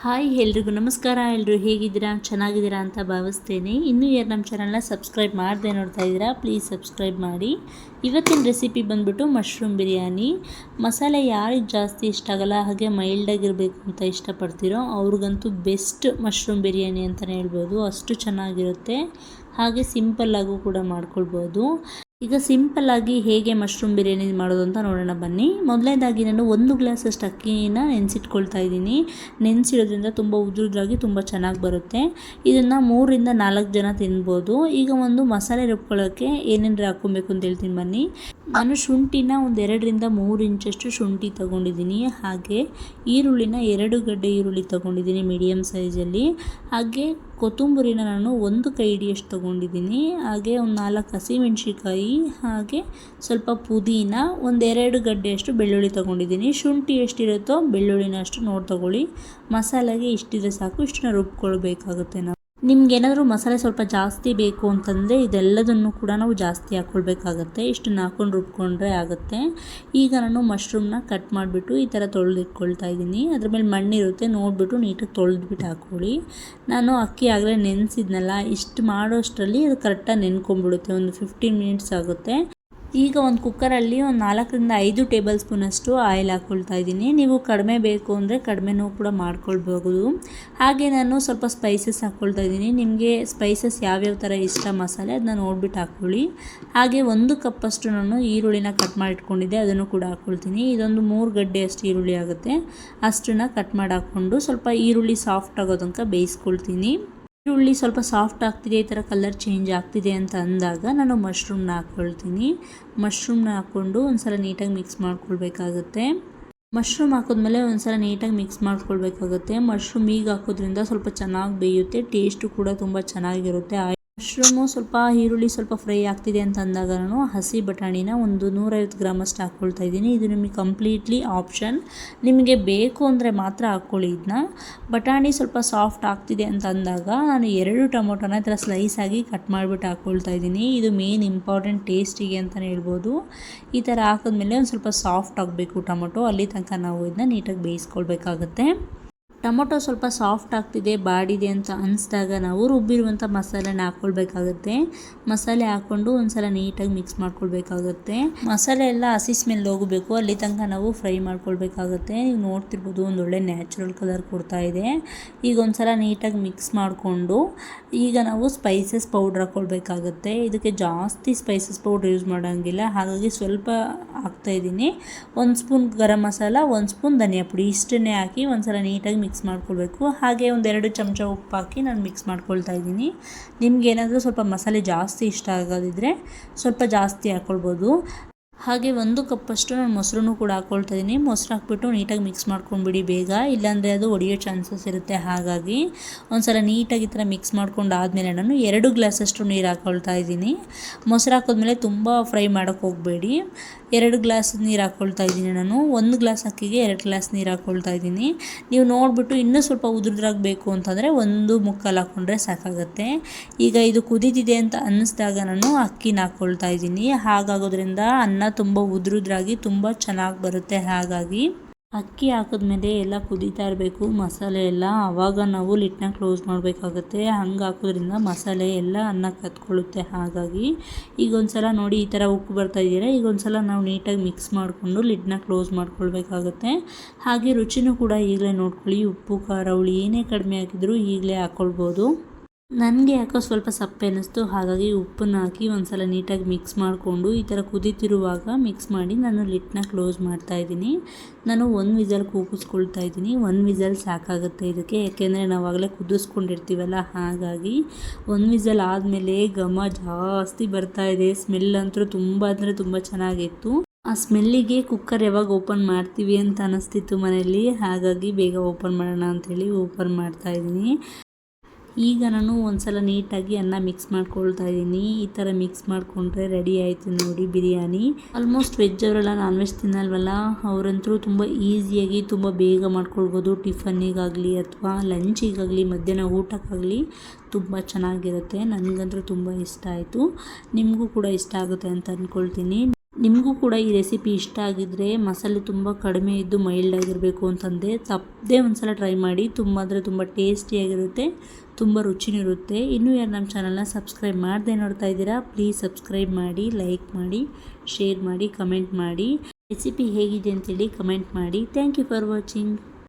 Hi ಎಲ್ರಿಗೂ ನಮಸ್ಕಾರ. ಎಲ್ಲರೂ ಹೇಗಿದ್ದೀರಾ? ಚೆನ್ನಾಗಿದ್ದೀರಾ ಅಂತ ಭಾವಿಸ್ತೇನೆ. ಇನ್ನೂ ಯಾರು ನಮ್ಮ ಚಾನಲ್ನ ಸಬ್ಸ್ಕ್ರೈಬ್ ಮಾಡದೆ ನೋಡ್ತಾ ಇದ್ದೀರಾ, ಪ್ಲೀಸ್ ಸಬ್ಸ್ಕ್ರೈಬ್ ಮಾಡಿ. ಇವತ್ತಿನ ರೆಸಿಪಿ ಬಂದುಬಿಟ್ಟು ಮಶ್ರೂಮ್ ಬಿರಿಯಾನಿ. ಮಸಾಲೆ ಯಾರಿಗೆ ಜಾಸ್ತಿ ಇಷ್ಟ ಆಗಲ್ಲ, ಹಾಗೆ ಮೈಲ್ಡಾಗಿರಬೇಕು ಅಂತ ಇಷ್ಟಪಡ್ತೀರೋ ಅವ್ರಿಗಂತೂ ಬೆಸ್ಟ್ ಮಶ್ರೂಮ್ ಬಿರಿಯಾನಿ ಅಂತಲೇ ಹೇಳ್ಬೋದು. ಅಷ್ಟು ಚೆನ್ನಾಗಿರುತ್ತೆ. ಹಾಗೆ ಸಿಂಪಲ್ಲಾಗೂ ಕೂಡ ಮಾಡ್ಕೊಳ್ಬೋದು. ಈಗ ಸಿಂಪಲ್ಲಾಗಿ ಹೇಗೆ ಮಶ್ರೂಮ್ ಬಿರಿಯಾನಿ ಮಾಡೋದು ಅಂತ ನೋಡೋಣ ಬನ್ನಿ. ಮೊದಲನೇದಾಗಿ ನಾನು 1 ಗ್ಲಾಸಷ್ಟು ಅಕ್ಕಿನ ನೆನೆಸಿಟ್ಕೊಳ್ತಾ ಇದ್ದೀನಿ. ನೆನೆಸಿಡೋದ್ರಿಂದ ತುಂಬ ಉದುರುದ್ರಾಗಿ ತುಂಬ ಚೆನ್ನಾಗಿ ಬರುತ್ತೆ. ಇದನ್ನು 3ರಿಂದ 4 ಜನ ತಿನ್ಬೋದು. ಈಗ ಒಂದು ಮಸಾಲೆ ರುಬ್ಕೊಳ್ಳೋಕ್ಕೆ ಏನೇನು ಹಾಕ್ಕೊಬೇಕು ಅಂತ ಹೇಳ್ತೀನಿ ಬನ್ನಿ. ನಾನು ಶುಂಠಿನ ಒಂದು 2ರಿಂದ 3 ಇಂಚಷ್ಟು ಶುಂಠಿ ತೊಗೊಂಡಿದ್ದೀನಿ. ಹಾಗೆ ಈರುಳ್ಳಿನ 2 ಗಡ್ಡೆ ಈರುಳ್ಳಿ ತೊಗೊಂಡಿದ್ದೀನಿ ಮೀಡಿಯಮ್ ಸೈಜಲ್ಲಿ. ಹಾಗೆ ಕೊತ್ತಂಬರಿನ ನಾನು 1 ಕೈ ಹಿಡಿಯಷ್ಟು ತೊಗೊಂಡಿದ್ದೀನಿ. ಹಾಗೆ ಒಂದು 4 ಹಸಿಮೆಣ್ಸಿಕಾಯಿ, ಹಾಗೆ ಸ್ವಲ್ಪ ಪುದೀನ, ಒಂದು 2 ಗಡ್ಡೆಯಷ್ಟು ಬೆಳ್ಳುಳ್ಳಿ ತೊಗೊಂಡಿದ್ದೀನಿ. ಶುಂಠಿ ಎಷ್ಟಿರುತ್ತೋ ಬೆಳ್ಳುಳ್ಳಿನ ಅಷ್ಟು ನೋಡಿ ತೊಗೊಳ್ಳಿ. ಮಸಾಲೆಗೆ ಇಷ್ಟಿದ್ರೆ ಸಾಕು. ಇಷ್ಟನ್ನ ರುಬ್ಕೊಳ್ಬೇಕಾಗುತ್ತೆ ನಾವು. ನಿಮ್ಗೇನಾದರೂ ಮಸಾಲೆ ಸ್ವಲ್ಪ ಜಾಸ್ತಿ ಬೇಕು ಅಂತಂದರೆ ಇದೆಲ್ಲದನ್ನು ಕೂಡ ನಾವು ಜಾಸ್ತಿ ಹಾಕ್ಕೊಳ್ಬೇಕಾಗತ್ತೆ. ಇಷ್ಟನ್ನು ಹಾಕ್ಕೊಂಡು ರುಬ್ಕೊಂಡ್ರೆ ಆಗುತ್ತೆ. ಈಗ ನಾನು ಮಶ್ರೂಮ್ನ ಕಟ್ ಮಾಡಿಬಿಟ್ಟು ಈ ಥರ ತೊಳೆದಿಟ್ಕೊಳ್ತಾ ಇದ್ದೀನಿ. ಅದ್ರ ಮೇಲೆ ಮಣ್ಣಿರುತ್ತೆ, ನೋಡಿಬಿಟ್ಟು ನೀಟಾಗಿ ತೊಳೆದ್ಬಿಟ್ಟು ಹಾಕ್ಕೊಳ್ಳಿ. ನಾನು ಅಕ್ಕಿ ಆಗಲೇ ನೆನೆಸಿದ್ನಲ್ಲ, ಇಷ್ಟು ಮಾಡೋಷ್ಟರಲ್ಲಿ ಅದು ಕರೆಕ್ಟಾಗಿ ನೆನ್ಕೊಂಬಿಡುತ್ತೆ. ಒಂದು 15 ಮಿನಿಟ್ಸ್ ಆಗುತ್ತೆ. ಈಗ ಒಂದು ಕುಕ್ಕರಲ್ಲಿ ಒಂದು 4ರಿಂದ 5 ಟೇಬಲ್ ಸ್ಪೂನಷ್ಟು ಆಯಿಲ್ ಹಾಕ್ಕೊಳ್ತಾ ಇದ್ದೀನಿ. ನೀವು ಕಡಿಮೆ ಬೇಕು ಅಂದರೆ ಕಡಿಮೆನೂ ಕೂಡ ಮಾಡ್ಕೊಳ್ಬೋದು. ಹಾಗೆ ನಾನು ಸ್ವಲ್ಪ ಸ್ಪೈಸಸ್ ಹಾಕ್ಕೊಳ್ತಾ ಇದ್ದೀನಿ. ನಿಮಗೆ ಸ್ಪೈಸಸ್ ಯಾವ್ಯಾವ ಥರ ಇಷ್ಟ ಮಸಾಲೆ ಅದನ್ನ ನೋಡಿಬಿಟ್ಟು ಹಾಕ್ಕೊಳ್ಳಿ. ಹಾಗೆ 1 ಕಪ್ಪಷ್ಟು ನಾನು ಈರುಳ್ಳಿನ ಕಟ್ ಮಾಡಿ ಇಟ್ಕೊಂಡಿದ್ದೆ, ಅದನ್ನು ಕೂಡ ಹಾಕ್ಕೊಳ್ತೀನಿ. ಇದೊಂದು 3 ಗಡ್ಡೆಯಷ್ಟು ಈರುಳ್ಳಿ ಆಗುತ್ತೆ. ಅಷ್ಟನ್ನು ಕಟ್ ಮಾಡಿ ಹಾಕ್ಕೊಂಡು ಸ್ವಲ್ಪ ಈರುಳ್ಳಿ ಸಾಫ್ಟ್ ಆಗೋ ತನಕ ಬೇಯಿಸ್ಕೊಳ್ತೀನಿ. ಈರುಳ್ಳಿ ಸ್ವಲ್ಪ ಸಾಫ್ಟ್ ಆಗ್ತಿದೆ, ಈ ಥರ ಕಲರ್ ಚೇಂಜ್ ಆಗ್ತಿದೆ ಅಂತ ಅಂದಾಗ ನಾನು ಮಶ್ರೂಮ್ನ ಹಾಕ್ಕೊಳ್ತೀನಿ. ಮಶ್ರೂಮ್ನ ಹಾಕ್ಕೊಂಡು ಒಂದು ಸಲ ನೀಟಾಗಿ ಮಿಕ್ಸ್ ಮಾಡ್ಕೊಳ್ಬೇಕಾಗುತ್ತೆ. ಮಶ್ರೂಮ್ ಹಾಕಿದ್ಮೇಲೆ ಒಂದು ಸಲ ನೀಟಾಗಿ ಮಿಕ್ಸ್ ಮಾಡ್ಕೊಳ್ಬೇಕಾಗುತ್ತೆ. ಮಶ್ರೂಮ್ ಈಗ ಹಾಕೋದ್ರಿಂದ ಸ್ವಲ್ಪ ಚೆನ್ನಾಗಿ ಬೇಯುತ್ತೆ, ಟೇಸ್ಟು ಕೂಡ ತುಂಬ ಚೆನ್ನಾಗಿರುತ್ತೆ. ಮಶ್ರೂಮು ಸ್ವಲ್ಪ ಈರುಳ್ಳಿ ಸ್ವಲ್ಪ ಫ್ರೈ ಆಗ್ತಿದೆ ಅಂತ ಅಂದಾಗ ನಾನು ಹಸಿ ಬಟಾಣಿನ ಒಂದು 150 ಗ್ರಾಮಷ್ಟು ಹಾಕ್ಕೊಳ್ತಾ ಇದ್ದೀನಿ. ಇದು ನಿಮಗೆ ಕಂಪ್ಲೀಟ್ಲಿ ಆಪ್ಷನ್. ನಿಮಗೆ ಬೇಕು ಅಂದರೆ ಮಾತ್ರ ಹಾಕ್ಕೊಳ್ಳಿ ಇದನ್ನ. ಬಟಾಣಿ ಸ್ವಲ್ಪ ಸಾಫ್ಟ್ ಆಗ್ತಿದೆ ಅಂತ ಅಂದಾಗ ನಾನು 2 ಟೊಮೊಟೊನ ಈ ಥರ ಸ್ಲೈಸ್ ಆಗಿ ಕಟ್ ಮಾಡಿಬಿಟ್ಟು ಹಾಕ್ಕೊಳ್ತಾ ಇದ್ದೀನಿ. ಇದು ಮೇನ್ ಇಂಪಾರ್ಟೆಂಟ್ ಟೇಸ್ಟಿಗೆ ಅಂತಲೇ ಹೇಳ್ಬೋದು. ಈ ಥರ ಹಾಕಿದ್ಮೇಲೆ ಒಂದು ಸ್ವಲ್ಪ ಸಾಫ್ಟ್ ಆಗಬೇಕು ಟೊಮೊಟೊ, ಅಲ್ಲಿ ತನಕ ನಾವು ಇದನ್ನ ನೀಟಾಗಿ ಬೇಯಿಸ್ಕೊಳ್ಬೇಕಾಗತ್ತೆ. ಟೊಮೊಟೊ ಸ್ವಲ್ಪ ಸಾಫ್ಟ್ ಆಗ್ತಿದೆ, ಬಾಡಿದೆ ಅಂತ ಅನಿಸಿದಾಗ ನಾವು ರುಬ್ಬಿರುವಂಥ ಮಸಾಲೆನ ಹಾಕ್ಕೊಳ್ಬೇಕಾಗತ್ತೆ. ಮಸಾಲೆ ಹಾಕ್ಕೊಂಡು ಒಂದು ಸಲ ನೀಟಾಗಿ ಮಿಕ್ಸ್ ಮಾಡ್ಕೊಳ್ಬೇಕಾಗತ್ತೆ. ಮಸಾಲೆ ಎಲ್ಲ ಹಸಿ ಸ್ಮೆಲ್ ಹೋಗಬೇಕು, ಅಲ್ಲಿ ತನಕ ನಾವು ಫ್ರೈ ಮಾಡ್ಕೊಳ್ಬೇಕಾಗತ್ತೆ. ನೀವು ನೋಡ್ತಿರ್ಬೋದು ಒಂದೊಳ್ಳೆ ನ್ಯಾಚುರಲ್ ಕಲರ್ ಕೊಡ್ತಾ ಇದೆ. ಈಗ ಒಂದು ಸಲ ನೀಟಾಗಿ ಮಿಕ್ಸ್ ಮಾಡಿಕೊಂಡು ಈಗ ನಾವು ಸ್ಪೈಸಸ್ ಪೌಡ್ರ್ ಹಾಕ್ಕೊಳ್ಬೇಕಾಗತ್ತೆ. ಇದಕ್ಕೆ ಜಾಸ್ತಿ ಸ್ಪೈಸಸ್ ಪೌಡ್ರ್ ಯೂಸ್ ಮಾಡೋಂಗಿಲ್ಲ, ಹಾಗಾಗಿ ಸ್ವಲ್ಪ ಹಾಕ್ತಾಯಿದ್ದೀನಿ. 1 ಸ್ಪೂನ್ ಗರಂ ಮಸಾಲ, 1 ಸ್ಪೂನ್ ಧನಿಯಾ ಪುಡಿ, ಇಷ್ಟನ್ನೇ ಹಾಕಿ ಒಂದು ಸಲ ನೀಟಾಗಿ ಮಿಕ್ಸ್ ಮಾಡ್ಕೊಳ್ಬೇಕು. ಹಾಗೆ ಒಂದು 2 ಚಮಚ ಉಪ್ಪು ಹಾಕಿ ನಾನು ಮಿಕ್ಸ್ ಮಾಡ್ಕೊಳ್ತಾ ಇದ್ದೀನಿ. ನಿಮ್ಗೇನಾದರೂ ಸ್ವಲ್ಪ ಮಸಾಲೆ ಜಾಸ್ತಿ ಇಷ್ಟ ಆಗೋದಿದ್ರೆ ಸ್ವಲ್ಪ ಜಾಸ್ತಿ ಹಾಕ್ಕೊಳ್ಬೋದು. ಹಾಗೆ 1 ಕಪ್ಪಷ್ಟು ನಾನು ಮೊಸರನ್ನು ಕೂಡ ಹಾಕ್ಕೊಳ್ತಾ ಇದ್ದೀನಿ. ಮೊಸರು ಹಾಕ್ಬಿಟ್ಟು ನೀಟಾಗಿ ಮಿಕ್ಸ್ ಮಾಡ್ಕೊಂಡ್ಬಿಡಿ ಬೇಗ, ಇಲ್ಲಾಂದರೆ ಅದು ಒಡೆಯೋ ಚಾನ್ಸಸ್ ಇರುತ್ತೆ. ಹಾಗಾಗಿ ಒಂದು ಸಲ ನೀಟಾಗಿ ಈ ಥರ ಮಿಕ್ಸ್ ಮಾಡ್ಕೊಂಡು ಆದಮೇಲೆ ನಾನು 2 ಗ್ಲಾಸಷ್ಟು ನೀರು ಹಾಕ್ಕೊಳ್ತಾ ಇದ್ದೀನಿ. ಮೊಸರು ಹಾಕಿದ್ಮೇಲೆ ತುಂಬ ಫ್ರೈ ಮಾಡೋಕ್ಕೆ ಹೋಗಬೇಡಿ. 2 ಗ್ಲಾಸ್ ನೀರು ಹಾಕ್ಕೊಳ್ತಾ ಇದ್ದೀನಿ ನಾನು. 1 ಗ್ಲಾಸ್ ಅಕ್ಕಿಗೆ 2 ಗ್ಲಾಸ್ ನೀರು ಹಾಕ್ಕೊಳ್ತಾ ಇದ್ದೀನಿ. ನೀವು ನೋಡಿಬಿಟ್ಟು ಇನ್ನೂ ಸ್ವಲ್ಪ ಉದುರುದ್ರಾಗಬೇಕು ಅಂತಂದರೆ 1 ಹಾಕ್ಕೊಂಡ್ರೆ ಸಾಕಾಗುತ್ತೆ. ಈಗ ಇದು ಕುದೀತಿದೆ ಅಂತ ಅನ್ನಿಸಿದಾಗ ನಾನು ಅಕ್ಕಿನ ಹಾಕ್ಕೊಳ್ತಾ ಇದ್ದೀನಿ. ಹಾಗಾಗೋದ್ರಿಂದ ಅನ್ನ ತುಂಬ ಉದುರುದ್ರಾಗಿ ತುಂಬ ಚೆನ್ನಾಗಿ ಬರುತ್ತೆ. ಹಾಗಾಗಿ ಅಕ್ಕಿ ಹಾಕಿದ್ಮೇಲೆ ಎಲ್ಲ ಕುದೀತಾ ಇರಬೇಕು ಮಸಾಲೆ ಎಲ್ಲ, ಆವಾಗ ನಾವು ಲಿಡ್ನ ಕ್ಲೋಸ್ ಮಾಡಬೇಕಾಗುತ್ತೆ. ಹಂಗೆ ಹಾಕೋದ್ರಿಂದ ಮಸಾಲೆ ಎಲ್ಲ ಅನ್ನಕ್ಕೆ ಹತ್ಕೊಳ್ಳುತ್ತೆ. ಹಾಗಾಗಿ ಈಗ ಒಂದು ಸಲ ನೋಡಿ ಈ ಥರ ಉಪ್ಪು ಬರ್ತಾ ಇದೆಯಲ್ಲ, ಈಗ ಒಂದು ಸಲ ನಾವು ನೀಟಾಗಿ ಮಿಕ್ಸ್ ಮಾಡಿಕೊಂಡು ಲಿಡ್ನ ಕ್ಲೋಸ್ ಮಾಡ್ಕೊಳ್ಬೇಕಾಗುತ್ತೆ. ಹಾಗೆ ರುಚಿನೂ ಕೂಡ ಈಗಲೇ ನೋಡ್ಕೊಳ್ಳಿ. ಉಪ್ಪು ಖಾರ ಹುಳಿ ಏನೇ ಕಡಿಮೆ ಹಾಕಿದರೂ ಈಗಲೇ ಹಾಕ್ಕೊಳ್ಬೋದು. ನನಗೆ ಯಾಕೋ ಸ್ವಲ್ಪ ಸಪ್ಪೆ ಅನ್ನಿಸ್ತು, ಹಾಗಾಗಿ ಉಪ್ಪನ್ನು ಹಾಕಿ ಒಂದು ಸಲ ನೀಟಾಗಿ ಮಿಕ್ಸ್ ಮಾಡಿಕೊಂಡು ಈ ಥರ ಕುದೀತಿರುವಾಗ ಮಿಕ್ಸ್ ಮಾಡಿ ನಾನು ಲಿಡ್ನ ಕ್ಲೋಸ್ ಮಾಡ್ತಾಯಿದ್ದೀನಿ. ನಾನು 1 ವಿಸಲ್ ಕೂಗಿಸ್ಕೊಳ್ತಾ ಇದ್ದೀನಿ. 1 ವಿಸಲ್ ಸಾಕಾಗುತ್ತೆ ಇದಕ್ಕೆ, ಯಾಕೆಂದರೆ ನಾವು ಆಗಲೇ ಕುದಿಸ್ಕೊಂಡಿರ್ತೀವಲ್ಲ. ಹಾಗಾಗಿ 1 ವಿಸಲ್ ಆದಮೇಲೆ ಘಮ ಜಾಸ್ತಿ ಬರ್ತಾಯಿದೆ. ಸ್ಮೆಲ್ ಅಂತೂ ತುಂಬ ಅಂದರೆ ತುಂಬ ಚೆನ್ನಾಗಿತ್ತು. ಆ ಸ್ಮೆಲ್ಲಿಗೆ ಕುಕ್ಕರ್ ಯಾವಾಗ ಓಪನ್ ಮಾಡ್ತೀವಿ ಅಂತ ಅನ್ನಿಸ್ತಿತ್ತು ಮನೆಯಲ್ಲಿ. ಹಾಗಾಗಿ ಬೇಗ ಓಪನ್ ಮಾಡೋಣ ಅಂಥೇಳಿ ಓಪನ್ ಮಾಡ್ತಾಯಿದ್ದೀನಿ. ಈಗ ನಾನು ಒಂದು ಸಲ ನೀಟಾಗಿ ಅನ್ನ ಮಿಕ್ಸ್ ಮಾಡ್ಕೊಳ್ತಾ ಇದ್ದೀನಿ. ಈ ಥರ ಮಿಕ್ಸ್ ಮಾಡಿಕೊಂಡ್ರೆ ರೆಡಿ ಆಯಿತು ನೋಡಿ ಬಿರಿಯಾನಿ. ಆಲ್ಮೋಸ್ಟ್ ವೆಜ್ ಅವರೆಲ್ಲ ನಾನ್ ವೆಜ್ ತಿನ್ನಲ್ವಲ್ಲ, ಅವರಂತೂ ತುಂಬ ಈಸಿಯಾಗಿ ತುಂಬ ಬೇಗ ಮಾಡ್ಕೊಳ್ಬೋದು. ಟಿಫನ್ನಿಗಾಗಲಿ ಅಥವಾ ಲಂಚಿಗಾಗಲಿ ಮಧ್ಯಾಹ್ನ ಊಟಕ್ಕಾಗಲಿ ತುಂಬ ಚೆನ್ನಾಗಿರುತ್ತೆ. ನನಗಂತೂ ತುಂಬ ಇಷ್ಟ ಆಯಿತು. ನಿಮಗೂ ಕೂಡ ಇಷ್ಟ ಆಗುತ್ತೆ ಅಂತ ಅಂದ್ಕೊಳ್ತೀನಿ. ನಿಮಗೂ ಕೂಡ ಈ ರೆಸಿಪಿ ಇಷ್ಟ ಆಗಿದ್ದರೆ ಮಸಾಲೆ ತುಂಬ ಕಡಿಮೆ ಇದ್ದು ಮೈಲ್ಡ್ ಆಗಿರಬೇಕು ಅಂತಂದರೆ ತಪ್ಪದೇ ಒಂದು ಸಲ ಟ್ರೈ ಮಾಡಿ. ತುಂಬ ಅಂದರೆ ತುಂಬ ಟೇಸ್ಟಿಯಾಗಿರುತ್ತೆ, ತುಂಬ ರುಚಿನೂ ಇರುತ್ತೆ. ಇನ್ನೂ ಯಾರು ನಮ್ಮ ಚಾನಲ್ನ ಸಬ್ಸ್ಕ್ರೈಬ್ ಮಾಡದೆ ನೋಡ್ತಾ ಇದ್ದೀರಾ, ಪ್ಲೀಸ್ ಸಬ್ಸ್ಕ್ರೈಬ್ ಮಾಡಿ, ಲೈಕ್ ಮಾಡಿ, ಶೇರ್ ಮಾಡಿ, ಕಮೆಂಟ್ ಮಾಡಿ. ರೆಸಿಪಿ ಹೇಗಿದೆ ಅಂತೇಳಿ ಕಮೆಂಟ್ ಮಾಡಿ. Thank you for watching.